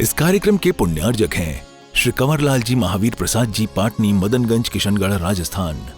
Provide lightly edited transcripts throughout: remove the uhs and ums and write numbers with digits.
इस कार्यक्रम के पुण्यार्जक हैं श्री कंवरलाल जी महावीर प्रसाद जी, पाटनी, मदनगंज, किशनगढ़, राजस्थान।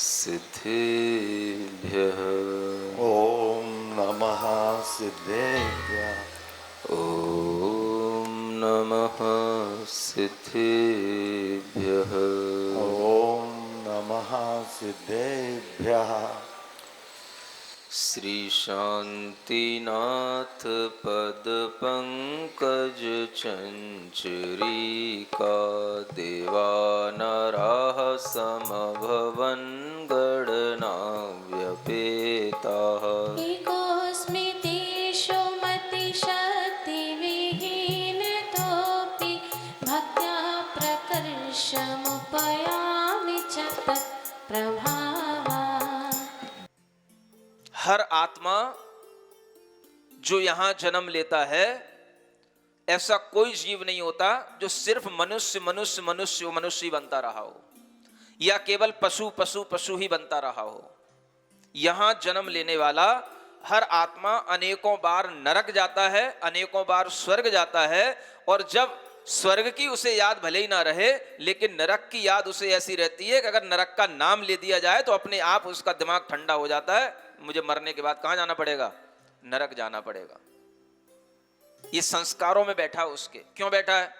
सिद्धेभ्यः ॐ नमः सिद्धेभ्यः ॐ नमः सिद्धेभ्यः ॐ नमः सिद्धेभ्यः। श्री शांतिनाथ पद पंकज चंचरीका देवानराः समभवन गणना व्यपेताः। एकोऽस्मितेषु मतिशक्तिविहीनतोऽपि भक्त्या प्रकर्षमुपयामि च तत्प्रभावा। हर आत्मा जो यहाँ जन्म लेता है, ऐसा कोई जीव नहीं होता जो सिर्फ मनुष्य मनुष्य मनुष्य मनुष्य ही बनता रहा हो, या केवल पशु पशु पशु ही बनता रहा हो। यहाँ जन्म लेने वाला हर आत्मा अनेकों बार नरक जाता है, अनेकों बार स्वर्ग जाता है, और जब स्वर्ग की उसे याद भले ही ना रहे, लेकिन नरक की याद उसे ऐसी रहती है कि अगर नरक का नाम ले दिया जाए तो अपने आप उसका दिमाग ठंडा हो जाता है। मुझे मरने के बाद कहां जाना पड़ेगा? नरक जाना पड़ेगा। ये संस्कारों में बैठा उसके। क्यों बैठा है?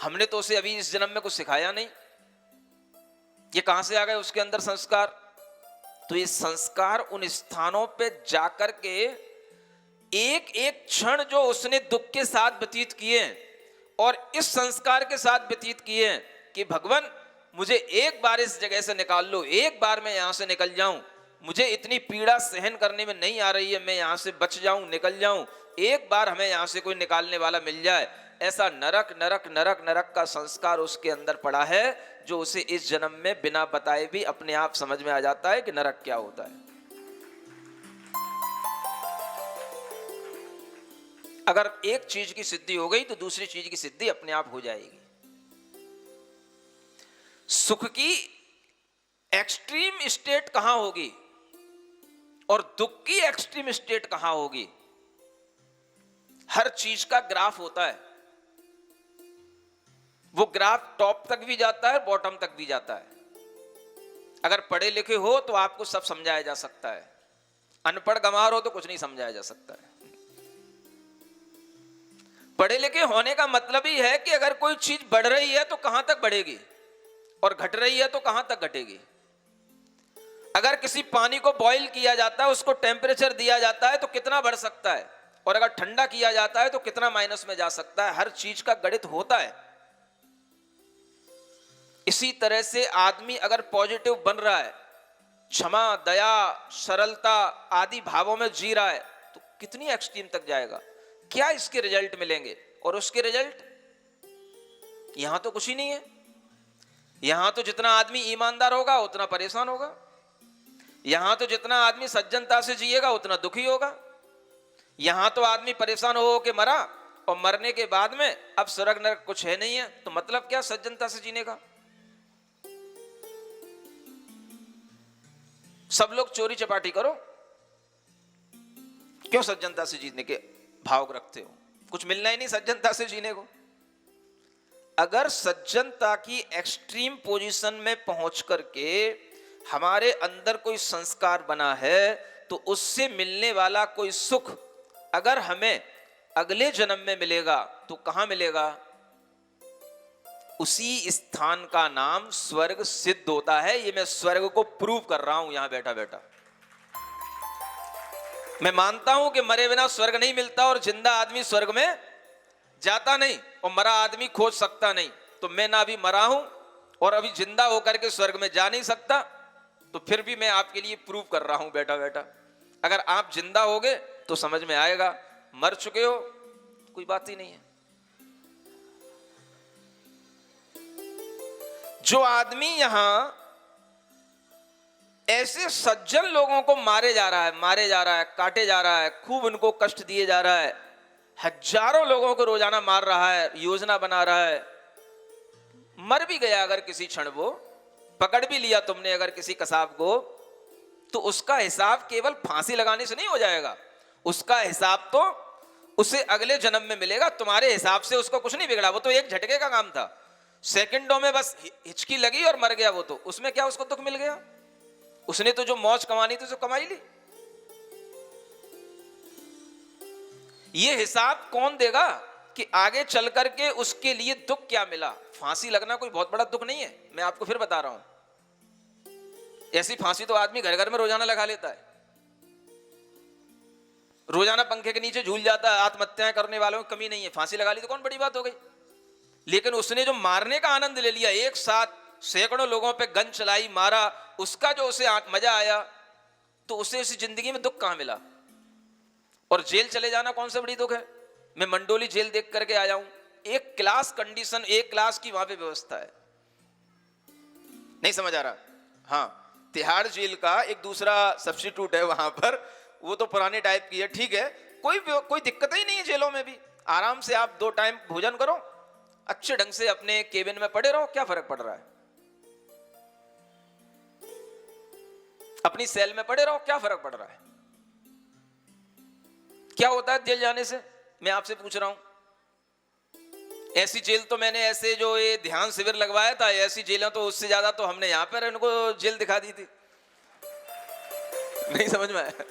हमने तो उसे अभी इस जन्म में कुछ सिखाया नहीं। ये कहां से आ गए उसके अंदर संस्कार? तो ये संस्कार उन स्थानों पे जाकर के एक एक क्षण जो उसने दुख के साथ व्यतीत किए और इस संस्कार के साथ व्यतीत किए कि भगवान मुझे एक बार इस जगह से निकाल लो, एक बार मैं यहां से निकल जाऊं, मुझे इतनी पीड़ा सहन करने में नहीं आ रही है, मैं यहां से बच जाऊं, निकल जाऊं, एक बार हमें यहां से कोई निकालने वाला मिल जाए। ऐसा नरक नरक नरक नरक का संस्कार उसके अंदर पड़ा है, जो उसे इस जन्म में बिना बताए भी अपने आप समझ में आ जाता है कि नरक क्या होता है। अगर एक चीज की सिद्धि हो गई तो दूसरी चीज की सिद्धि अपने आप हो जाएगी। सुख की एक्सट्रीम स्टेट कहां होगी और दुख की एक्सट्रीम स्टेट कहां होगी? हर चीज का ग्राफ होता है। वो ग्राफ टॉप तक भी जाता है, बॉटम तक भी जाता है। अगर पढ़े लिखे हो तो आपको सब समझाया जा सकता है, अनपढ़ गंवार हो तो कुछ नहीं समझाया जा सकता है। पढ़े लिखे होने का मतलब ही है कि अगर कोई चीज बढ़ रही है तो कहां तक बढ़ेगी और घट रही है तो कहां तक घटेगी। अगर किसी पानी को बॉईल किया जाता है, उसको टेम्परेचर दिया जाता है तो कितना बढ़ सकता है, और अगर ठंडा किया जाता है तो कितना माइनस में जा सकता है। हर चीज का गणित होता है। इसी तरह से आदमी अगर पॉजिटिव बन रहा है, क्षमा, दया, सरलता आदि भावों में जी रहा है, तो कितनी एक्सट्रीम तक जाएगा, क्या इसके रिजल्ट मिलेंगे। और उसके रिजल्ट यहां तो कुछ ही नहीं है। यहां तो जितना आदमी ईमानदार होगा उतना परेशान होगा, यहां तो जितना आदमी सज्जनता से जिएगा उतना दुखी होगा। यहां तो आदमी परेशान हो के मरा और मरने के बाद में अब स्वर्ग नरक कुछ है नहीं है, तो मतलब क्या सज्जनता से जीने का? सब लोग चोरी चपाटी करो, क्यों सज्जनता से जीने के भाव रखते हो? कुछ मिलना ही नहीं सज्जनता से जीने को। अगर सज्जनता की एक्सट्रीम पोजीशन में पहुंच करके हमारे अंदर कोई संस्कार बना है तो उससे मिलने वाला कोई सुख अगर हमें अगले जन्म में मिलेगा तो कहां मिलेगा? उसी स्थान का नाम स्वर्ग सिद्ध होता है। ये मैं स्वर्ग को प्रूव कर रहा हूं यहां बैठा बैठा। मैं मानता हूं कि मरे बिना स्वर्ग नहीं मिलता और जिंदा आदमी स्वर्ग में जाता नहीं और मरा आदमी खोज सकता नहीं। तो मैं ना अभी मरा हूं और अभी जिंदा होकर के स्वर्ग में जा नहीं सकता, तो फिर भी मैं आपके लिए प्रूव कर रहा हूं बैठा बैठा। अगर आप जिंदा होगे तो समझ में आएगा, मर चुके हो, कोई बात ही नहीं है। जो आदमी यहां ऐसे सज्जन लोगों को मारे जा रहा है, काटे जा रहा है, खूब उनको कष्ट दिए जा रहा है, हजारों लोगों को रोजाना मार रहा है, योजना बना रहा है, मर भी गया अगर किसी क्षण, वो पकड़ भी लिया तुमने अगर किसी कसाब को, तो उसका हिसाब केवल फांसी लगाने से नहीं हो जाएगा, उसका हिसाब तो उसे अगले जन्म में मिलेगा। तुम्हारे हिसाब से उसको कुछ नहीं बिगड़ा, वो तो एक झटके का काम था, सेकंडों में बस हिचकी लगी और मर गया वो, तो उसमें क्या उसको दुख मिल गया? उसने तो जो मौज कमानी थी तो कमाई ली। ये हिसाब कौन देगा कि आगे चल करके उसके लिए दुख क्या मिला? फांसी लगना कोई बहुत बड़ा दुख नहीं है, मैं आपको फिर बता रहा हूं। ऐसी फांसी तो आदमी घर घर में रोजाना लगा लेता है, रोजाना पंखे के नीचे झूल जाता है, आत्महत्याएं करने वालों की कमी नहीं है, फांसी लगा ली तो कौन बड़ी बात हो गई। लेकिन उसने जो मारने का आनंद ले लिया, एक साथ सैकड़ों लोगों पे गन चलाई, मारा, उसका जो उसे मजा आया, तो उसे उसी जिंदगी में दुख कहां मिला? और जेल चले जाना कौन सा बड़ी दुख है? मैं मंडोली जेल देख करके आया हूं, एक क्लास कंडीशन, एक क्लास की वहां पे व्यवस्था है, नहीं समझ आ रहा? हाँ, तिहाड़ जेल का एक दूसरा सब्स्टिट्यूट है वहां पर, वो तो पुराने टाइप की है, ठीक है, कोई दिक्कत ही नहीं है जेलों में भी, आराम से आप 2 टाइम भोजन करो, अच्छे ढंग से अपने केबिन में पड़े रहो, क्या फर्क पड़ रहा है? अपनी सेल में पड़े रहो, क्या फर्क पड़ रहा है? क्या होता है जेल जाने से? मैं आपसे पूछ रहा हूं। ऐसी जेल तो मैंने ऐसे जो ये ध्यान शिविर लगवाया था, ऐसी जेलें तो उससे ज्यादा तो हमने यहां पर इनको जेल दिखा दी थी, नहीं समझ में आया?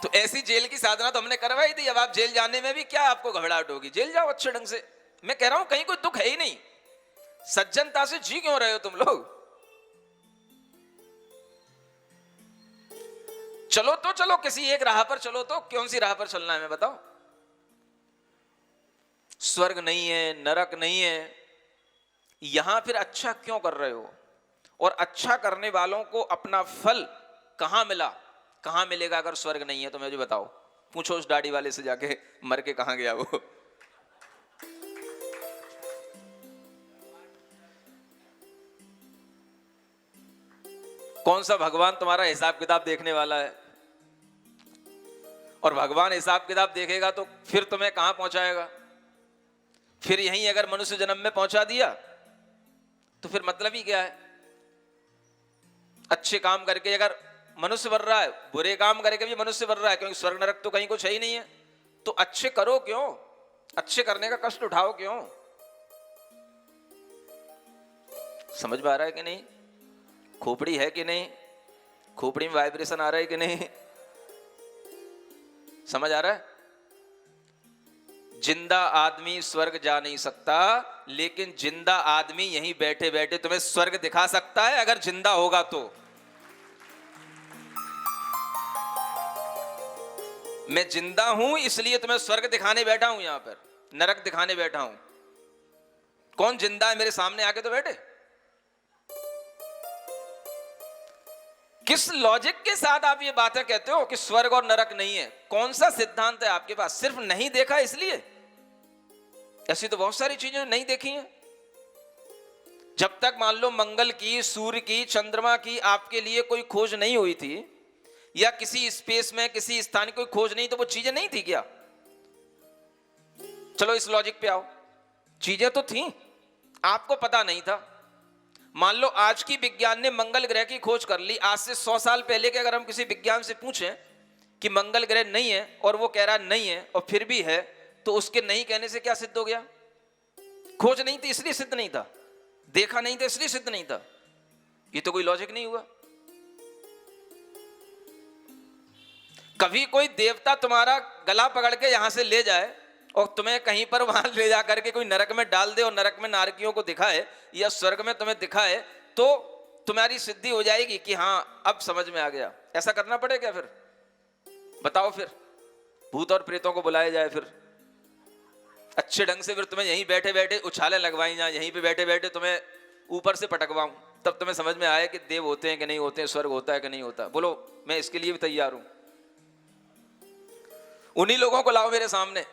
तो ऐसी जेल की साधना तो हमने करवाई थी। अब आप जेल जाने में भी क्या आपको घबराहट होगी? जेल जाओ अच्छे ढंग से। मैं कह रहा हूं कहीं कोई दुख है ही नहीं, सज्जनता से जी क्यों रहे हो तुम लोग? चलो तो चलो, किसी एक राह पर चलो, तो कौन सी राह पर चलना है मैं बताओ? स्वर्ग नहीं है, नरक नहीं है, यहां फिर अच्छा क्यों कर रहे हो? और अच्छा करने वालों को अपना फल कहां मिला, कहां मिलेगा अगर स्वर्ग नहीं है? तो मुझे बताओ, पूछो उस दाढ़ी वाले से जाके, मर के कहां गया वो? कौन सा भगवान तुम्हारा हिसाब किताब देखने वाला है? और भगवान हिसाब किताब देखेगा तो फिर तुम्हें कहां पहुंचाएगा? फिर यहीं अगर मनुष्य जन्म में पहुंचा दिया तो फिर मतलब ही क्या है? अच्छे काम करके अगर मनुष्य बन रहा है, बुरे काम करके भी मनुष्य बन रहा है, क्योंकि स्वर्ग नरक तो कहीं कुछ है ही नहीं है, तो अच्छे करो क्यों? अच्छे करने का कष्ट उठाओ क्यों? समझ में आ रहा है कि नहीं? खोपड़ी है कि नहीं? खोपड़ी में वाइब्रेशन आ रहा है कि नहीं? समझ आ रहा है? जिंदा आदमी स्वर्ग जा नहीं सकता, लेकिन जिंदा आदमी यहीं बैठे बैठे तुम्हें स्वर्ग दिखा सकता है अगर जिंदा होगा तो। मैं जिंदा हूं इसलिए तुम्हें स्वर्ग दिखाने बैठा हूं, यहां पर नरक दिखाने बैठा हूं। कौन जिंदा है मेरे सामने आके तो बैठे? किस लॉजिक के साथ आप ये बातें कहते हो कि स्वर्ग और नरक नहीं है? कौन सा सिद्धांत है आपके पास? सिर्फ नहीं देखा इसलिए? ऐसी तो बहुत सारी चीजें नहीं देखी हैं। जब तक मान लो मंगल की, सूर्य की, चंद्रमा की आपके लिए कोई खोज नहीं हुई थी, या किसी स्पेस में किसी स्थान की कोई खोज नहीं, तो वो चीजें नहीं थी क्या? चलो इस लॉजिक पे आओ, चीजें तो थी, आपको पता नहीं था। मान लो आज की विज्ञान ने मंगल ग्रह की खोज कर ली, आज से 100 साल पहले के अगर हम किसी विज्ञान से पूछें कि मंगल ग्रह नहीं है, और वो कह रहा नहीं है और फिर भी है, तो उसके नहीं कहने से क्या सिद्ध हो गया? खोज नहीं थी इसलिए सिद्ध नहीं था, देखा नहीं था इसलिए सिद्ध नहीं था। ये तो कोई लॉजिक नहीं हुआ। कभी कोई देवता तुम्हारा गला पकड़ के यहां से ले जाए और तुम्हें कहीं पर वहां ले जा करके कोई नरक में डाल दे और नरक में नारकियों को दिखाए, या स्वर्ग में तुम्हें दिखाए, तो तुम्हारी सिद्धि हो जाएगी कि हां अब समझ में आ गया। ऐसा करना पड़ेगा फिर? बताओ फिर भूत और प्रेतों को बुलाया जाए फिर अच्छे ढंग से, फिर तुम्हें यहीं बैठे बैठे उछाले लगवाई जाए, यहीं पे बैठे बैठे तुम्हें ऊपर से पटकवाऊं, तब तुम्हें समझ में आए कि देव होते हैं कि नहीं होते हैं, स्वर्ग होता है कि नहीं होता? बोलो, मैं इसके लिए भी तैयार हूं। उन्हीं लोगों को लाओ मेरे सामने।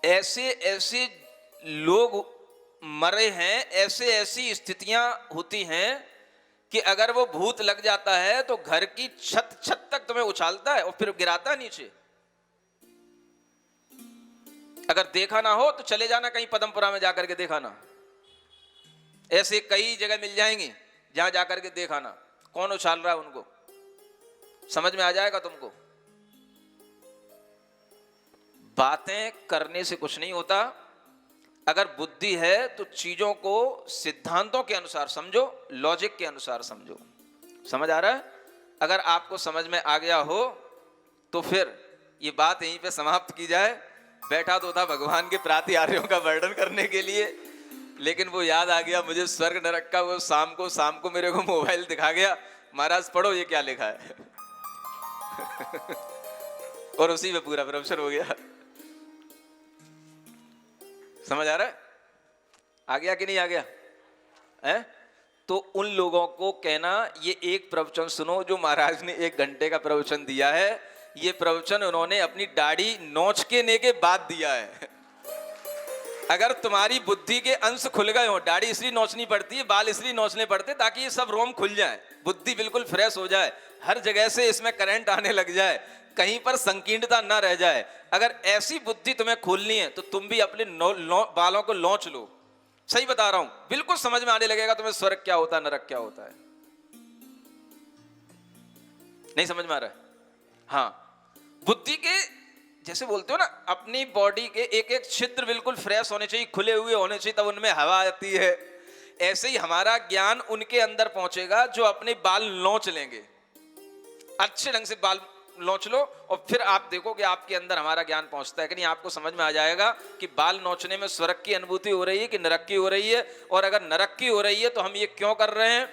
ऐसे ऐसे लोग मरे हैं, ऐसे ऐसी स्थितियां होती हैं कि अगर वो भूत लग जाता है तो घर की छत तक तुम्हें उछालता है और फिर गिराता है नीचे। अगर देखा ना हो तो चले जाना कहीं पदमपुरा में जाकर के देखा ना, ऐसे कई जगह मिल जाएंगी जहां जाकर के देखा ना कौन उछाल रहा है उनको, समझ में आ जाएगा तुमको। बातें करने से कुछ नहीं होता, अगर बुद्धि है तो चीजों को सिद्धांतों के अनुसार समझो, लॉजिक के अनुसार समझो। समझ आ रहा है? अगर आपको समझ में आ गया हो तो फिर ये बात यहीं पे समाप्त की जाए। बैठा तो था भगवान के प्रातिहार्यों का वर्णन करने के लिए, लेकिन वो याद आ गया मुझे स्वर्ग नरक का। वो शाम को मेरे को मोबाइल दिखा गया, महाराज पढ़ो ये क्या लिखा है और उसी में पूरा प्रवचन हो गया। समझ आ रहा है? आ गया कि नहीं आ गया है? तो उन लोगों को कहना ये एक प्रवचन सुनो जो महाराज ने 1 घंटे का प्रवचन दिया है, ये प्रवचन उन्होंने अपनी दाढ़ी नोचने के बाद दिया है। अगर तुम्हारी बुद्धि के अंश खुल गए हो, दाढ़ी इसलिए नोचनी पड़ती है, बाल इसलिए नोचने पड़ते ताकि ये सब रोम खुल जाए, बुद्धि बिल्कुल फ्रेश हो जाए, हर जगह से इसमें करंट आने लग जाए, कहीं पर संकीर्णता ना रह जाए। अगर ऐसी बुद्धि तुम्हें खोलनी है तो तुम भी अपने बालों को लौच लो। सही बता रहा हूं, बिल्कुल समझ में आने लगेगा तुम्हें स्वर्ग क्या होता है, नरक क्या होता है। नहीं समझ में आ रहा है? हाँ, बुद्धि के जैसे बोलते हो ना, अपनी बॉडी के एक एक छिद्र बिल्कुल फ्रेश होने चाहिए, खुले हुए होने चाहिए, तब उनमें हवा आती है। ऐसे ही हमारा ज्ञान उनके अंदर पहुंचेगा जो अपने बाल नोच लेंगे। अच्छे ढंग से बाल नोच लो और फिर आप देखो कि आपके अंदर हमारा ज्ञान पहुंचता है कि नहीं। आपको समझ में आ जाएगा कि बाल नोचने में स्वर्ग की अनुभूति हो रही है कि नरक की हो रही है, और अगर नरक की हो रही है तो हम ये क्यों कर रहे हैं,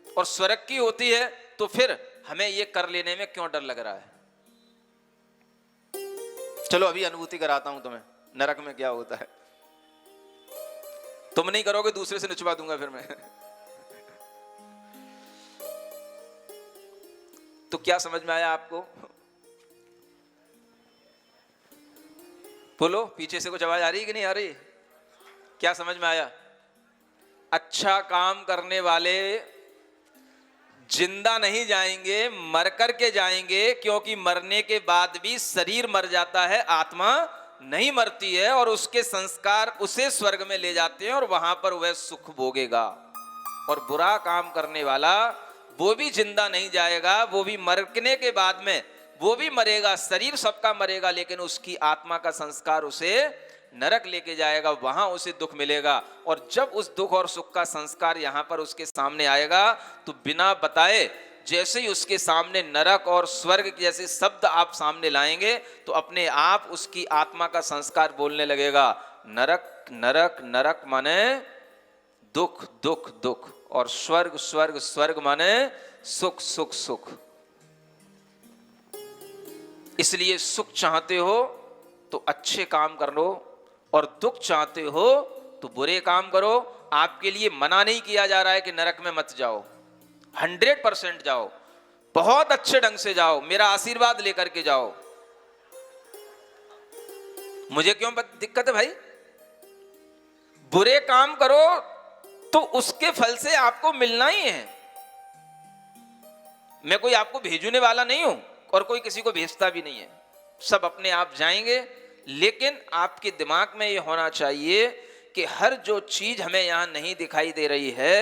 और स्वर्ग की होती है तो फिर हमें ये कर लेने में क्यों डर लग रहा है। चलो अभी अनुभूति कराता हूं तुम्हें नरक में क्या होता है। तुम नहीं करोगे, दूसरे से निचवा दूंगा फिर मैं। तो क्या समझ में आया आपको? बोलो, पीछे से कुछ आवाज आ रही है कि नहीं आ रही? क्या समझ में आया? अच्छा काम करने वाले जिंदा नहीं जाएंगे, मर कर के जाएंगे, क्योंकि मरने के बाद भी शरीर मर जाता है, आत्मा नहीं मरती है, और उसके संस्कार उसे स्वर्ग में ले जाते हैं और वहां पर वह सुख भोगेगा। और बुरा काम करने वाला वो भी जिंदा नहीं जाएगा, वो भी मरने के बाद में वो भी मरेगा, शरीर सबका मरेगा, लेकिन उसकी आत्मा का संस्कार उसे नरक लेके जाएगा, वहां उसे दुख मिलेगा। और जब उस दुख और सुख का संस्कार यहां पर उसके सामने आएगा तो बिना बताए जैसे ही उसके सामने नरक और स्वर्ग जैसे शब्द आप सामने लाएंगे तो अपने आप उसकी आत्मा का संस्कार बोलने लगेगा। नरक नरक नरक माने दुख दुख दुख, और स्वर्ग स्वर्ग स्वर्ग माने सुख सुख सुख। इसलिए सुख चाहते हो तो अच्छे काम कर लो, और दुख चाहते हो तो बुरे काम करो। आपके लिए मना नहीं किया जा रहा है कि नरक में मत जाओ, 100% जाओ, बहुत अच्छे ढंग से जाओ, मेरा आशीर्वाद लेकर के जाओ। मुझे क्यों दिक्कत है भाई? बुरे काम करो तो उसके फल से आपको मिलना ही है। मैं कोई आपको भेजने वाला नहीं हूं और कोई किसी को भेजता भी नहीं है, सब अपने आप जाएंगे। लेकिन आपके दिमाग में यह होना चाहिए कि हर जो चीज हमें यहां नहीं दिखाई दे रही है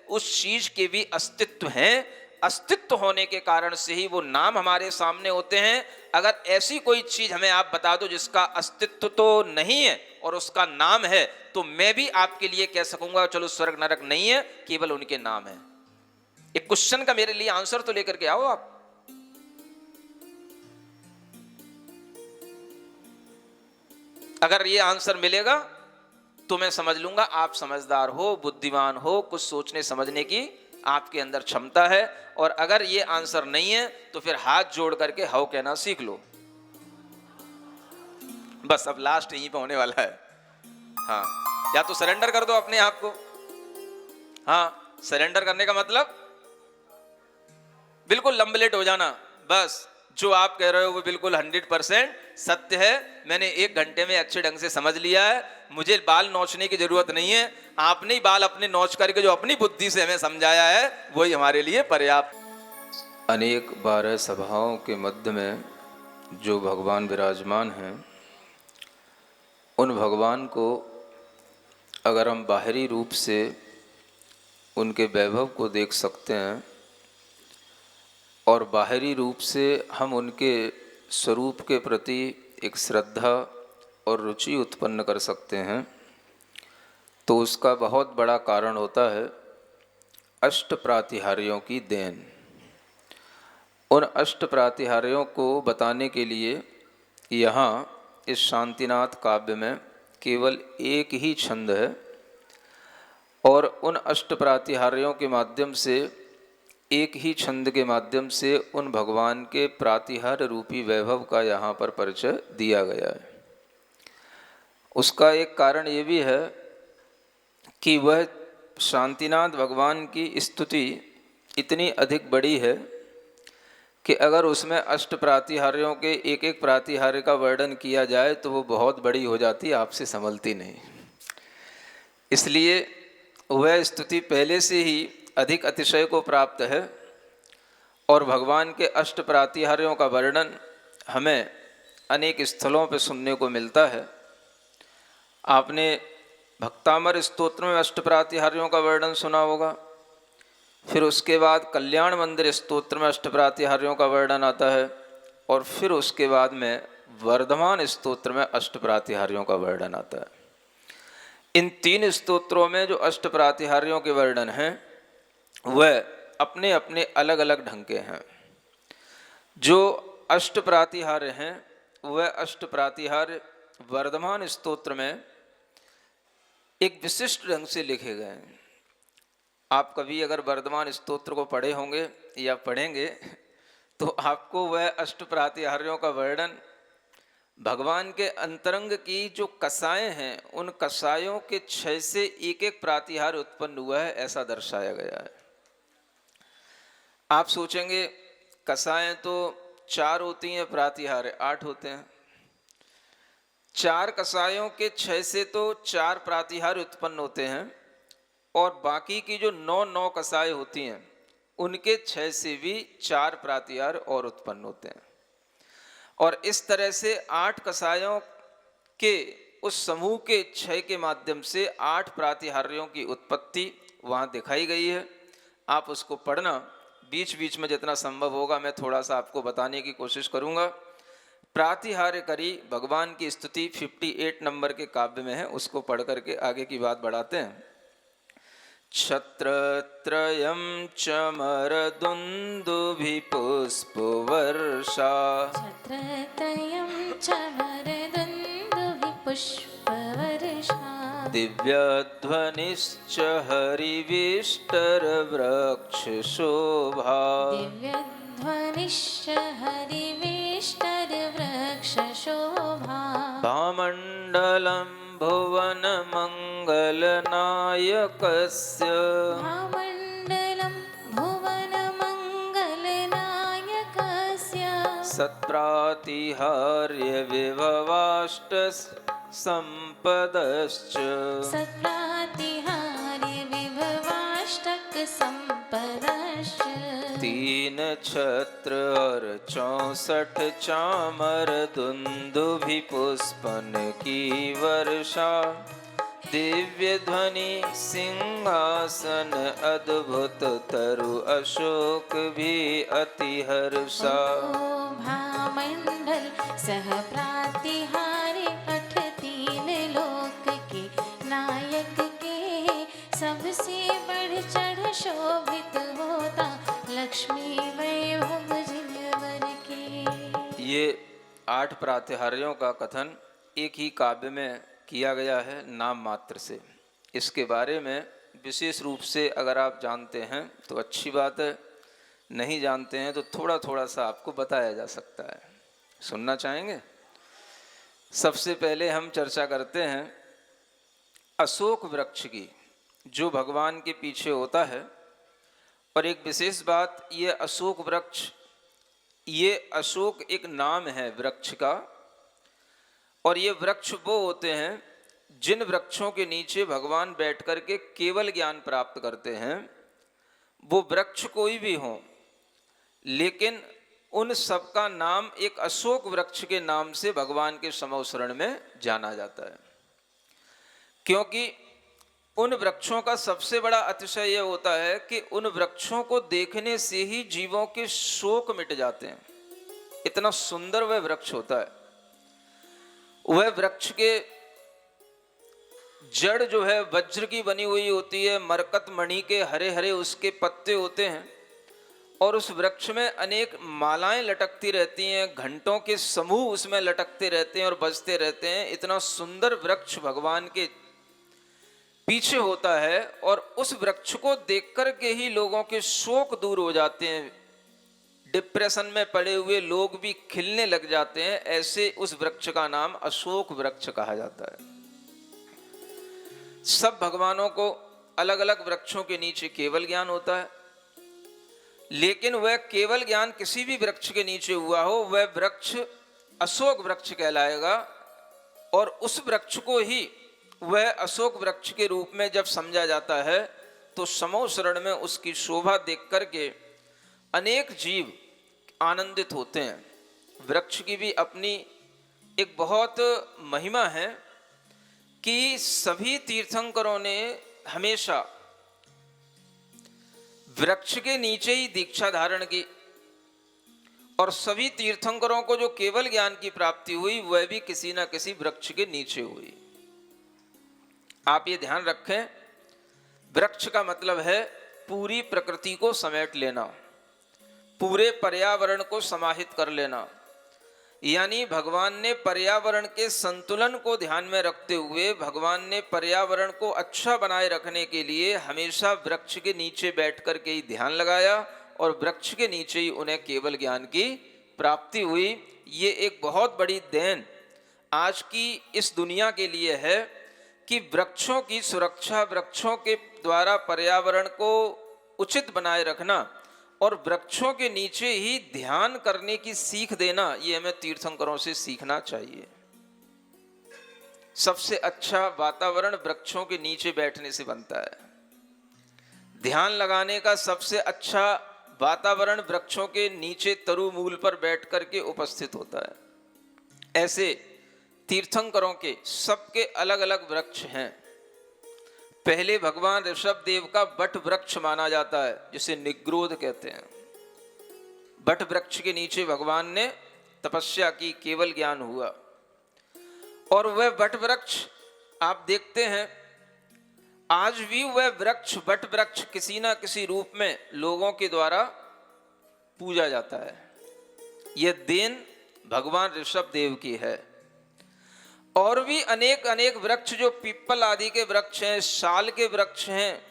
उस चीज के भी अस्तित्व हैं। अस्तित्व होने के कारण से ही वो नाम हमारे सामने होते हैं। अगर ऐसी कोई चीज हमें आप बता दो जिसका अस्तित्व तो नहीं है और उसका नाम है, तो मैं भी आपके लिए कह सकूंगा चलो स्वर्ग नरक नहीं है, केवल उनके नाम है। एक क्वेश्चन का मेरे लिए आंसर तो लेकर के आओ आप। अगर ये आंसर मिलेगा तो मैं समझ लूंगा आप समझदार हो, बुद्धिमान हो, कुछ सोचने समझने की आपके अंदर क्षमता है। और अगर ये आंसर नहीं है तो फिर हाथ जोड़ करके हाउ कहना सीख लो। बस अब लास्ट यहीं पे होने वाला है। हाँ, या तो सरेंडर कर दो अपने आप को। हाँ, सरेंडर करने का मतलब बिल्कुल लंबलेट हो जाना, बस जो आप कह रहे हो वो बिल्कुल 100% सत्य है, मैंने 1 घंटे में अच्छे ढंग से समझ लिया है, मुझे बाल नोचने की जरूरत नहीं है, आपने ही बाल अपने नोच करके जो अपनी बुद्धि से हमें समझाया है वही हमारे लिए पर्याप्त। अनेक 12 सभाओं के मध्य में जो भगवान विराजमान हैं, उन भगवान को अगर हम बाहरी रूप से उनके वैभव को देख सकते हैं और बाहरी रूप से हम उनके स्वरूप के प्रति एक श्रद्धा और रुचि उत्पन्न कर सकते हैं, तो उसका बहुत बड़ा कारण होता है अष्ट प्रातिहार्यों की देन। उन अष्ट प्रातिहार्यों को बताने के लिए यहाँ इस शांतिनाथ काव्य में केवल एक ही छंद है और उन अष्ट प्रातिहार्यों के माध्यम से, एक ही छंद के माध्यम से उन भगवान के प्रातिहार रूपी वैभव का यहाँ पर परिचय दिया गया है। उसका एक कारण ये भी है कि वह शांतिनाथ भगवान की स्तुति इतनी अधिक बड़ी है कि अगर उसमें अष्ट प्रातिहार्यों के एक एक प्रातिहार्य का वर्णन किया जाए तो वो बहुत बड़ी हो जाती, आपसे संभलती नहीं। इसलिए वह स्तुति पहले से ही अधिक अतिशय को प्राप्त है और भगवान के अष्ट प्रातिहार्यों का वर्णन हमें अनेक स्थलों पर सुनने को मिलता है। आपने भक्तामर स्तोत्र में अष्ट प्रातिहार्यों का वर्णन सुना होगा, फिर उसके बाद कल्याण मंदिर स्तोत्र में अष्ट प्रातिहार्यों का वर्णन आता है और फिर उसके बाद में वर्धमान स्तोत्र में अष्ट प्रातिहार्यों का वर्णन आता है। इन 3 स्तोत्रों में जो अष्ट प्रातिहार्यों के वर्णन हैं वह अपने अपने अलग अलग ढंग के हैं। जो अष्ट प्रातिहार्य हैं वह अष्ट प्रातिहार्य वर्धमान स्तोत्र में एक विशिष्ट ढंग से लिखे गए हैं। आप कभी अगर वर्धमान स्तोत्र को पढ़े होंगे या पढ़ेंगे तो आपको वह अष्ट प्रातिहार्यों का वर्णन, भगवान के अंतरंग की जो कसाएं हैं उन कसायों के क्षय से एक एक प्रातिहार उत्पन्न हुआ है, ऐसा दर्शाया गया है। आप सोचेंगे कसाएं तो 4 होती हैं, प्रातिहार 8 होते हैं। 4 कसायों के क्षय से तो 4 प्रातिहार उत्पन्न होते हैं और बाकी की जो 9 कसाएं होती हैं उनके क्षय से भी 4 प्रातिहार और उत्पन्न होते हैं। और इस तरह से 8 कसायों के उस समूह के क्षय के माध्यम से 8 प्रातिहार्यों की उत्पत्ति वहाँ दिखाई गई है। आप उसको पढ़ना, बीच बीच में जितना संभव होगा मैं थोड़ा सा आपको बताने की कोशिश करूँगा। प्रातिहार्य करी भगवान की स्तुति 58 नंबर के काव्य में है, उसको पढ़ करके आगे की बात बढ़ाते हैं। छत्रत्रयं चमरदुन्दुभिः पुष्पवर्षा, छत्रत्रयं चमरदुन्दुभिः पुष्पवर्षा, दिव्यध्वनिश्च हरिविष्टरवृक्षशोभा, दिव्यध्वनिश्च हरिविष्टरवृक्षशोभा, भामण्डलं भुवनमङ्गलनायकस्य, भामण्डलं भुवनमङ्गलनायकस्य, सत्प्रातिहार्यविभवाष्टसम्पदश्च, सत्प्रातिहार्यविभवाष्टकसम्पदश्च, 3 छत्र और 64 चामर दुन्दुभि पुष्पन की वर्षा, दिव्य ध्वनि सिंहासन अद्भुत तरु अशोक भी अति हर्षा। भामण्डल सह प्रातिहार्य 8 3 लोक के नायक के, सबसे बढ़ चढ़ शोभित होता लक्ष्मी वैभव जिनवर के। ये 8 प्रातिहार्यों का कथन एक ही काव्य में किया गया है नाम मात्र से। इसके बारे में विशेष रूप से अगर आप जानते हैं तो अच्छी बात है, नहीं जानते हैं तो थोड़ा थोड़ा सा आपको बताया जा सकता है। सुनना चाहेंगे? सबसे पहले हम चर्चा करते हैं अशोक वृक्ष की, जो भगवान के पीछे होता है और एक विशेष बात, ये अशोक वृक्ष, ये अशोक एक नाम है वृक्ष का, और ये वृक्ष वो होते हैं जिन वृक्षों के नीचे भगवान बैठ कर के केवल ज्ञान प्राप्त करते हैं। वो वृक्ष कोई भी हो, लेकिन उन सब का नाम एक अशोक वृक्ष के नाम से भगवान के समोसरण में जाना जाता है। क्योंकि उन वृक्षों का सबसे बड़ा अतिशय यह होता है कि उन वृक्षों को देखने से ही जीवों के शोक मिट जाते हैं। इतना सुंदर वह वृक्ष होता है। वह वृक्ष के जड़ जो है वज्र की बनी हुई होती है, मरकत मणि के हरे हरे उसके पत्ते होते हैं, और उस वृक्ष में अनेक मालाएं लटकती रहती हैं, घंटों के समूह उसमें लटकते रहते हैं और बजते रहते हैं। इतना सुंदर वृक्ष भगवान के पीछे होता है, और उस वृक्ष को देख कर के ही लोगों के शोक दूर हो जाते हैं। डिप्रेशन में पड़े हुए लोग भी खिलने लग जाते हैं। ऐसे उस वृक्ष का नाम अशोक वृक्ष कहा जाता है। सब भगवानों को अलग अलग वृक्षों के नीचे केवल ज्ञान होता है, लेकिन वह केवल ज्ञान किसी भी वृक्ष के नीचे हुआ हो, वह वृक्ष अशोक वृक्ष कहलाएगा। और उस वृक्ष को ही वह अशोक वृक्ष के रूप में जब समझा जाता है, तो समोसरण में उसकी शोभा देख करके अनेक जीव आनंदित होते हैं। वृक्ष की भी अपनी एक बहुत महिमा है कि सभी तीर्थंकरों ने हमेशा वृक्ष के नीचे ही दीक्षा धारण की, और सभी तीर्थंकरों को जो केवल ज्ञान की प्राप्ति हुई वह भी किसी न किसी वृक्ष के नीचे हुई। आप ये ध्यान रखें, वृक्ष का मतलब है पूरी प्रकृति को समेट लेना, पूरे पर्यावरण को समाहित कर लेना। यानी भगवान ने पर्यावरण के संतुलन को ध्यान में रखते हुए, भगवान ने पर्यावरण को अच्छा बनाए रखने के लिए हमेशा वृक्ष के नीचे बैठ कर के ही ध्यान लगाया, और वृक्ष के नीचे ही उन्हें केवल ज्ञान की प्राप्ति हुई। ये एक बहुत बड़ी देन आज की इस दुनिया के लिए है कि वृक्षों की सुरक्षा, वृक्षों के द्वारा पर्यावरण को उचित बनाए रखना और वृक्षों के नीचे ही ध्यान करने की सीख देना, ये हमें तीर्थंकरों से सीखना चाहिए। सबसे अच्छा वातावरण वृक्षों के नीचे बैठने से बनता है। ध्यान लगाने का सबसे अच्छा वातावरण वृक्षों के नीचे तरु मूल पर बैठ करके उपस्थित होता है। ऐसे तीर्थंकरों के सबके अलग अलग वृक्ष हैं। पहले भगवान ऋषभ देव का बट वृक्ष माना जाता है, जिसे निग्रोध कहते हैं। बट वृक्ष के नीचे भगवान ने तपस्या की, केवल ज्ञान हुआ, और वह बट वृक्ष आप देखते हैं आज भी वह वृक्ष, बट वृक्ष किसी ना किसी रूप में लोगों के द्वारा पूजा जाता है। यह देन भगवान ऋषभ देव की है। और भी अनेक अनेक वृक्ष जो पीपल आदि के वृक्ष हैं, साल के वृक्ष हैं,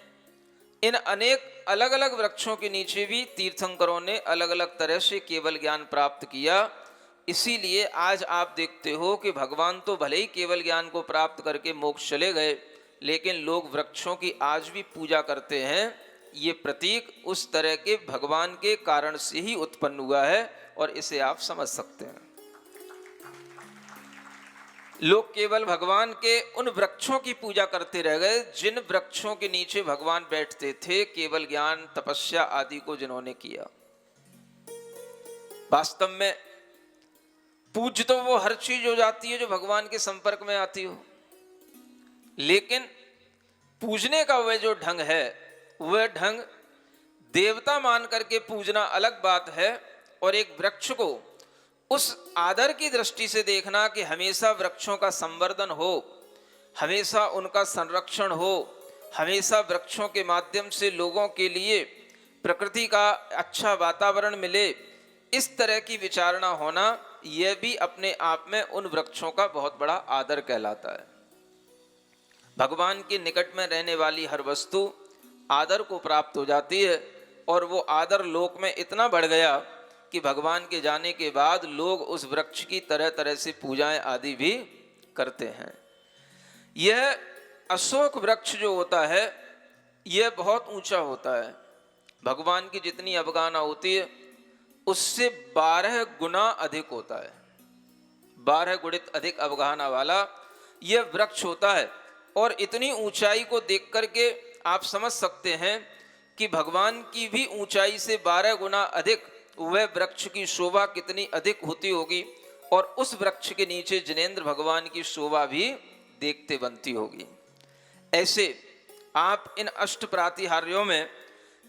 इन अनेक अलग अलग वृक्षों के नीचे भी तीर्थंकरों ने अलग अलग तरह से केवल ज्ञान प्राप्त किया। इसीलिए आज आप देखते हो कि भगवान तो भले ही केवल ज्ञान को प्राप्त करके मोक्ष चले गए, लेकिन लोग वृक्षों की आज भी पूजा करते हैं। ये प्रतीक उस तरह के भगवान के कारण से ही उत्पन्न हुआ है, और इसे आप समझ सकते हैं। लोग केवल भगवान के उन वृक्षों की पूजा करते रह गए जिन वृक्षों के नीचे भगवान बैठते थे, केवल ज्ञान, तपस्या आदि को जिन्होंने किया। वास्तव में पूज्य तो वो हर चीज हो जाती है जो भगवान के संपर्क में आती हो, लेकिन पूजने का वह जो ढंग है, वह ढंग देवता मान करके पूजना अलग बात है, और एक वृक्ष को उस आदर की दृष्टि से देखना कि हमेशा वृक्षों का संवर्धन हो, हमेशा उनका संरक्षण हो, हमेशा वृक्षों के माध्यम से लोगों के लिए प्रकृति का अच्छा वातावरण मिले, इस तरह की विचारणा होना, यह भी अपने आप में उन वृक्षों का बहुत बड़ा आदर कहलाता है। भगवान के निकट में रहने वाली हर वस्तु आदर को प्राप्त हो जाती है, और वो आदर लोक में इतना बढ़ गया कि भगवान के जाने के बाद लोग उस वृक्ष की तरह तरह से पूजाएं आदि भी करते हैं। यह अशोक वृक्ष जो होता है, यह बहुत ऊंचा होता है। भगवान की जितनी अवगाहना होती है उससे 12 गुना अधिक होता है। 12 गुणित अधिक अवगाहना वाला यह वृक्ष होता है। और इतनी ऊंचाई को देख करके आप समझ सकते हैं कि भगवान की भी ऊंचाई से 12 गुना अधिक वह वृक्ष की शोभा कितनी अधिक होती होगी, और उस वृक्ष के नीचे जिनेंद्र भगवान की शोभा भी देखते बनती होगी। ऐसे आप इन अष्ट प्रातिहार्यों में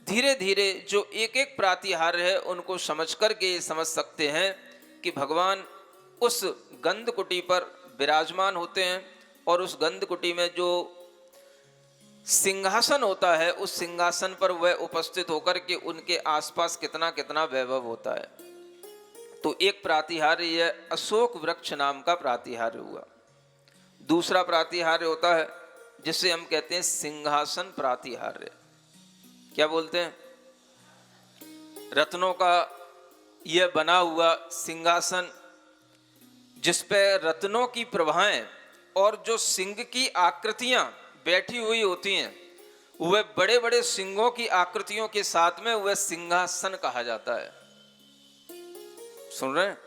धीरे धीरे जो एक एक प्रातिहार्य है उनको समझ करके समझ सकते हैं कि भगवान उस गंध कुटी पर विराजमान होते हैं, और उस गंध कुटी में जो सिंहासन होता है उस सिंहासन पर वह उपस्थित होकर के उनके आसपास कितना कितना वैभव होता है। तो एक प्रातिहार्य यह अशोक वृक्ष नाम का प्रातिहार्य हुआ। दूसरा प्रातिहार्य होता है जिसे हम कहते हैं सिंहासन प्रातिहार्य। क्या बोलते हैं? रत्नों का यह बना हुआ सिंहासन जिस पे रत्नों की प्रभाएं और जो सिंह की आकृतियां बैठी हुई होती हैं, वह बड़े बड़े सिंहों की आकृतियों के साथ में वह सिंहासन कहा जाता है। सुन रहे हैं?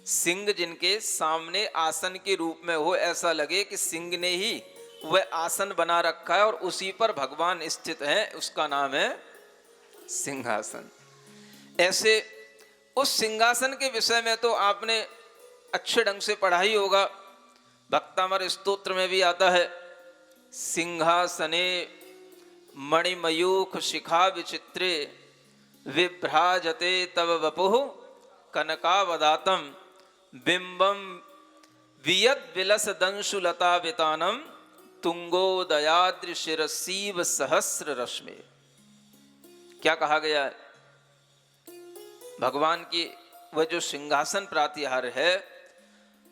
सिंह जिनके सामने आसन के रूप में हो, ऐसा लगे कि सिंह ने ही वह आसन बना रखा है और उसी पर भगवान स्थित हैं, उसका नाम है सिंहासन। ऐसे उस सिंहासन के विषय में तो आपने अच्छे ढंग से पढ़ा ही होगा। भक्तामर स्तोत्र में भी आता है, सिंहासने मणिमयूख शिखा विचित्रे विभ्राजते तव वपुः कनकावदातम बिंबम वियद विलस दंशुलता वितानम तुंगोदयाद्रि शिरसीव सहस्र रश्मि। क्या कहा गया है? भगवान की वह जो सिंहासन प्रातिहार्य है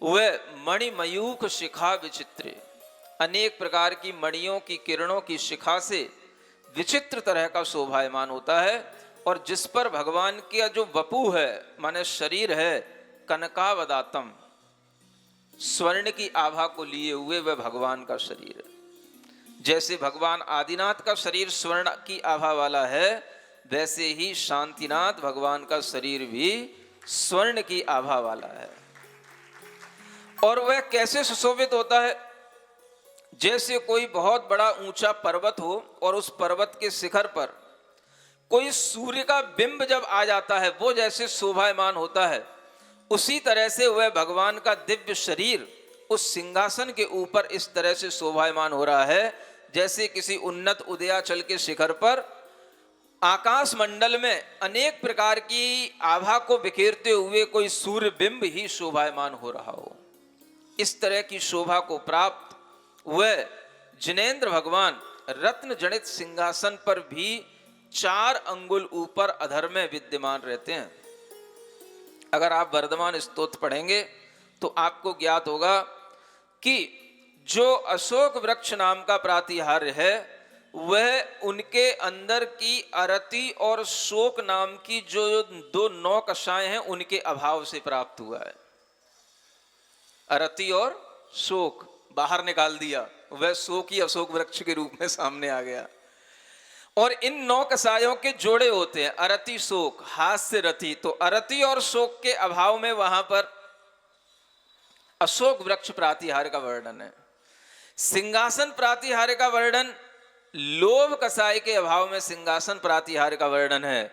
वह मणिमयूख शिखा विचित्रे, अनेक प्रकार की मणियों की किरणों की शिखा से विचित्र तरह का शोभायमान होता है, और जिस पर भगवान का जो वपु है माने शरीर है, कनकावदातम, स्वर्ण की आभा को लिए हुए वह भगवान का शरीर है। जैसे भगवान आदिनाथ का शरीर स्वर्ण की आभा वाला है, वैसे ही शांतिनाथ भगवान का शरीर भी स्वर्ण की आभा वाला है। और वह कैसे सुशोभित होता है? जैसे कोई बहुत बड़ा ऊंचा पर्वत हो और उस पर्वत के शिखर पर कोई सूर्य का बिंब जब आ जाता है, वो जैसे शोभायमान होता है, उसी तरह से वह भगवान का दिव्य शरीर उस सिंहासन के ऊपर इस तरह से शोभायमान हो रहा है जैसे किसी उन्नत उदयाचल के शिखर पर आकाश मंडल में अनेक प्रकार की आभा को बिखेरते हुए कोई सूर्य बिंब ही शोभायमान हो रहा हो। इस तरह की शोभा को प्राप्त वह जिनेंद्र भगवान रत्न जनित सिंहासन पर भी 4 अंगुल ऊपर अधर में विद्यमान रहते हैं। अगर आप वर्धमान स्तोत्र पढ़ेंगे तो आपको ज्ञात होगा कि जो अशोक वृक्ष नाम का प्रातिहार्य है वह उनके अंदर की अरति और शोक नाम की जो 2 नौकशाएं हैं उनके अभाव से प्राप्त हुआ है। अरति और शोक बाहर निकाल दिया, वह शोक ही अशोक वृक्ष के रूप में सामने आ गया। और इन 9 कसायों के जोड़े होते हैं, अरति शोक, हास्य रति। तो अरति और शोक के अभाव में वहां पर अशोक वृक्ष प्रातिहार्य का वर्णन है। सिंहासन प्रातिहार्य का वर्णन लोभ कसाय के अभाव में सिंहासन प्रातिहार्य का वर्णन है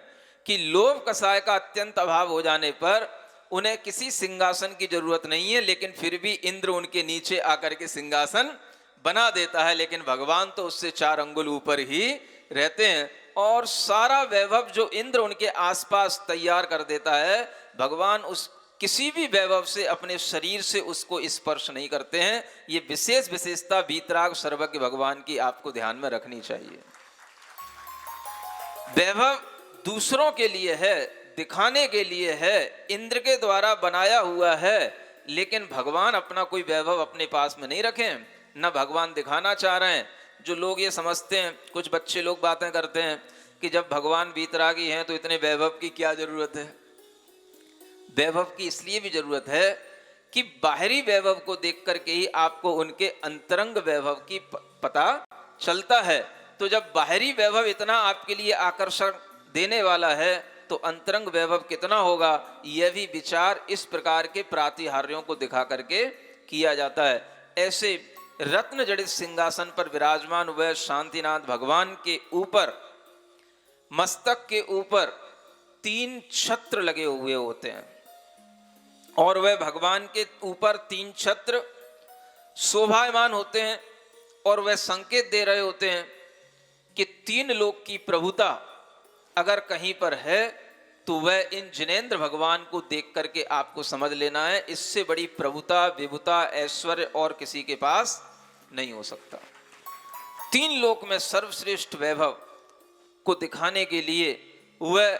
कि लोभ कसाय का अत्यंत अभाव हो जाने पर उन्हें किसी सिंहासन की जरूरत नहीं है, लेकिन फिर भी इंद्र उनके नीचे आकर के सिंहासन बना देता है। लेकिन भगवान तो उससे 4 अंगुल ऊपर ही रहते हैं और सारा वैभव जो इंद्र उनके आसपास तैयार कर देता है, भगवान उस किसी भी वैभव से अपने शरीर से उसको स्पर्श नहीं करते हैं। ये विशेष विशेषता वीतराग सर्वज्ञ भगवान की आपको ध्यान में रखनी चाहिए। वैभव दूसरों के लिए है, दिखाने के लिए है, इंद्र के द्वारा बनाया हुआ है, लेकिन भगवान अपना कोई वैभव अपने पास में नहीं रखें, न भगवान दिखाना चाह रहे हैं। जो लोग ये समझते हैं, कुछ बच्चे लोग बातें करते हैं कि जब भगवान वीतरागी हैं तो इतने वैभव की क्या जरूरत है। वैभव की इसलिए भी जरूरत है कि बाहरी वैभव को देख करके ही आपको उनके अंतरंग वैभव की पता चलता है। तो जब बाहरी वैभव इतना आपके लिए आकर्षण देने वाला है तो अंतरंग वैभव कितना होगा, यह भी विचार इस प्रकार के प्रातिहार्यों को दिखा करके किया जाता है। ऐसे रत्न जड़ित सिंहासन पर विराजमान हुए शांतिनाथ भगवान के ऊपर, मस्तक के ऊपर 3 छत्र लगे हुए होते हैं और वह भगवान के ऊपर 3 छत्र शोभायमान होते हैं और वह संकेत दे रहे होते हैं कि 3 लोक की प्रभुता अगर कहीं पर है तो वह इन जिनेंद्र भगवान को देख करके आपको समझ लेना है, इससे बड़ी प्रभुता, विभुता, ऐश्वर्य और किसी के पास नहीं हो सकता। 3 लोक में सर्वश्रेष्ठ वैभव को दिखाने के लिए वह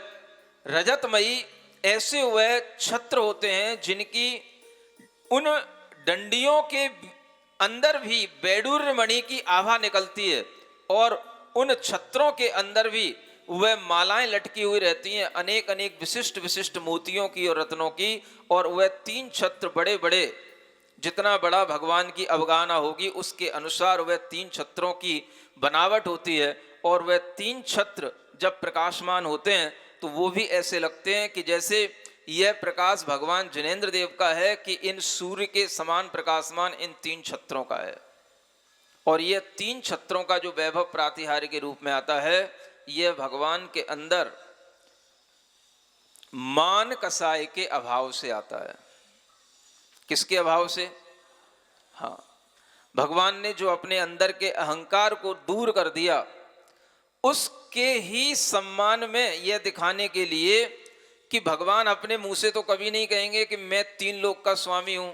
रजतमयी ऐसे वह छत्र होते हैं जिनकी उन डंडियों के अंदर भी वैडूर्य मणि की आभा निकलती है और उन छत्रों के अंदर भी वह मालाएं लटकी हुई रहती हैं, अनेक अनेक विशिष्ट विशिष्ट मोतियों की और रत्नों की। और वह 3 छत्र बड़े बड़े, जितना बड़ा भगवान की अवगाहना होगी उसके अनुसार वह 3 छत्रों की बनावट होती है। और वह 3 छत्र जब प्रकाशमान होते हैं तो वो भी ऐसे लगते हैं कि जैसे यह प्रकाश भगवान जिनेंद्र देव का है कि इन सूर्य के समान प्रकाशमान इन 3 छत्रों का है। और यह 3 छत्रों का जो वैभव प्रातिहार्य के रूप में आता है, यह भगवान के अंदर मान कसाय के अभाव से आता है। किसके अभाव से? हाँ, भगवान ने जो अपने अंदर के अहंकार को दूर कर दिया, उसके ही सम्मान में यह दिखाने के लिए कि भगवान अपने मुंह से तो कभी नहीं कहेंगे कि मैं 3 लोक का स्वामी हूं,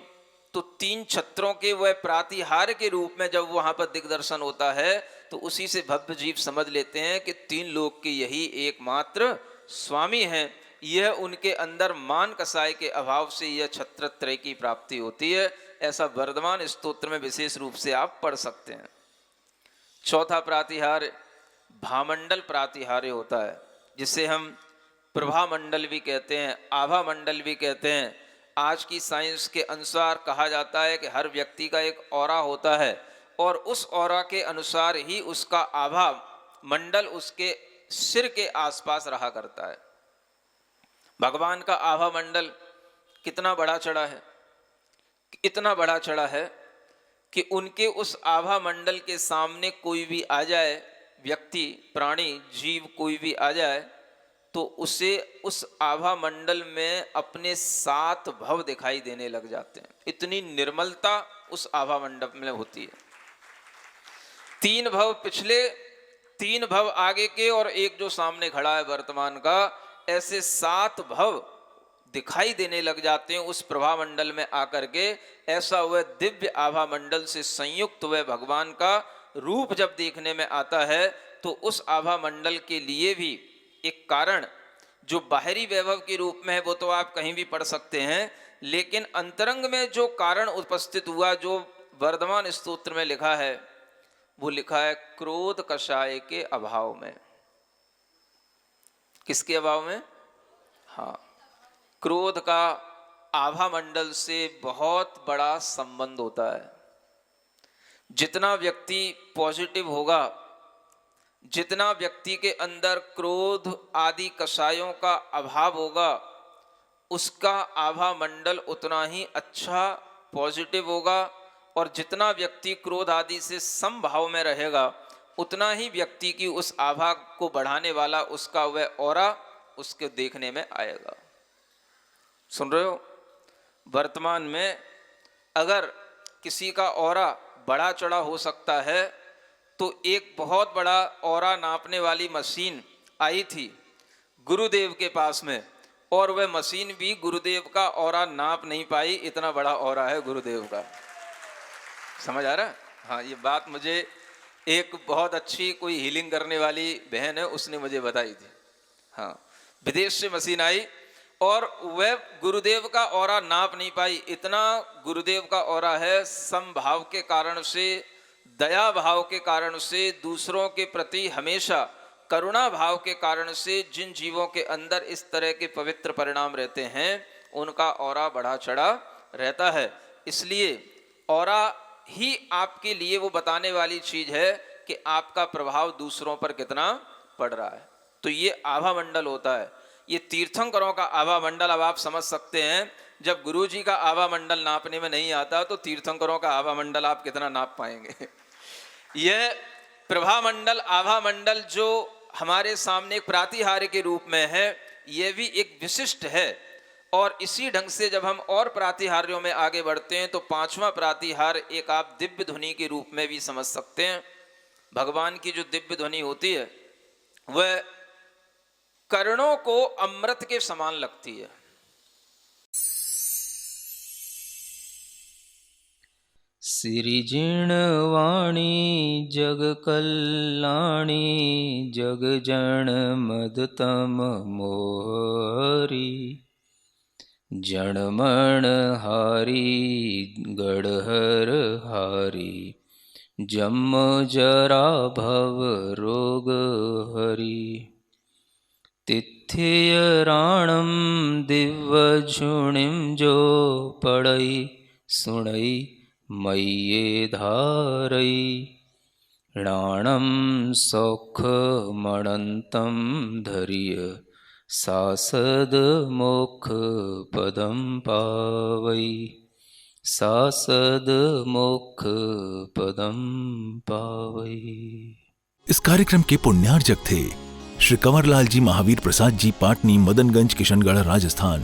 तो 3 छत्रों के वह प्रातिहार्य के रूप में जब वहां पर दिग्दर्शन होता है तो उसी से भव्य जीव समझ लेते हैं कि 3 लोक के यही एकमात्र स्वामी हैं। यह उनके अंदर मान कसाय के अभाव से यह छत्रत्रय की प्राप्ति होती है। ऐसा वर्धमान स्तोत्र में विशेष रूप से आप पढ़ सकते हैं। चौथा प्रातिहार्य भामंडल प्रातिहार्य होता है, जिसे हम प्रभा मंडल भी कहते हैं, आभा मंडल भी कहते हैं। आज की साइंस के अनुसार कहा जाता है कि हर व्यक्ति का एक ऑरा होता है और उस ऑरा के अनुसार ही उसका आभा मंडल उसके सिर के आसपास रहा करता है। भगवान का आभा मंडल कितना बड़ा चढ़ा है, इतना बड़ा चढ़ा है कि उनके उस आभा मंडल के सामने कोई भी आ जाए, व्यक्ति, प्राणी, जीव कोई भी आ जाए तो उसे उस आभा मंडल में अपने 7 भव दिखाई देने लग जाते हैं। इतनी निर्मलता उस आभा मंडप में होती है। 3 भव पिछले, 3 भव आगे के और एक जो सामने खड़ा है वर्तमान का, ऐसे 7 भव दिखाई देने लग जाते हैं उस प्रभा मंडल में आकर के। ऐसा वह दिव्य आभा मंडल से संयुक्त वह भगवान का रूप जब देखने में आता है तो उस आभा मंडल के लिए भी एक कारण जो बाहरी वैभव के रूप में है वो तो आप कहीं भी पढ़ सकते हैं, लेकिन अंतरंग में जो कारण उपस्थित हुआ जो वर्धमान स्तोत्र में लिखा है, वो लिखा है क्रोध कषाय के अभाव में। किसके अभाव में? हाँ, क्रोध का आभा मंडल से बहुत बड़ा संबंध होता है। जितना व्यक्ति पॉजिटिव होगा, जितना व्यक्ति के अंदर क्रोध आदि कषायों का अभाव होगा, उसका आभा मंडल उतना ही अच्छा पॉजिटिव होगा। और जितना व्यक्ति क्रोध आदि से समभाव में रहेगा, उतना ही व्यक्ति की उस आभा को बढ़ाने वाला उसका वह ऑरा उसके देखने में आएगा। सुन रहे हो? वर्तमान में अगर किसी का ऑरा बड़ा चढ़ा हो सकता है तो एक बहुत बड़ा ऑरा नापने वाली मशीन आई थी गुरुदेव के पास में, और वह मशीन भी गुरुदेव का ऑरा नाप नहीं पाई, इतना बड़ा ऑरा है गुरुदेव का। समझ आ रहा है? हाँ, ये बात मुझे एक बहुत अच्छी कोई हीलिंग करने वाली बहन है, उसने मुझे बताई थी। हाँ, विदेश से मशीन आई और वह गुरुदेव का ऑरा नाप नहीं पाई, इतना गुरुदेव का ऑरा है। समभाव के कारण से, दया भाव के कारण से, दूसरों के प्रति हमेशा करुणा भाव के कारण से जिन जीवों के अंदर इस तरह के पवित्र परिणाम रहते हैं, उनका ऑरा बढ़ा चढ़ा रहता है। इसलिए ऑरा ही आपके लिए वो बताने वाली चीज है कि आपका प्रभाव दूसरों पर कितना पड़ रहा है। तो ये आभा मंडल होता है। ये तीर्थंकरों का आभा मंडल अब आप समझ सकते हैं। जब गुरु जी का आभा मंडल नापने में नहीं आता तो तीर्थंकरों का आभा मंडल आप कितना नाप पाएंगे। यह प्रभा मंडल, आभा मंडल जो हमारे सामने एक प्रातिहार्य के रूप में है, यह भी एक विशिष्ट है। और इसी ढंग से जब हम और प्रातिहार्यों में आगे बढ़ते हैं तो पांचवा प्रातिहार्य एक आप दिव्य ध्वनि के रूप में भी समझ सकते हैं। भगवान की जो दिव्य ध्वनि होती है वह कर्णों को अमृत के समान लगती है। सिरिजिण वाणी जग कल्याणी जग जन मदतम मोहरी जनमण हारी गढ़हर हारी जम जरा भव रोग हरि तिथ्य राणम दिव्य झुणिम जो पड़ई सुणई मय्ये धारई राणम सौख मणंतम धरिय सासद मोक्ष पदम पावई सासद मोक्ष पदम पावई। इस कार्यक्रम के पुण्यार्जक थे श्री कंवरलाल जी महावीर प्रसाद जी, पाटनी, मदनगंज, किशनगढ़, राजस्थान।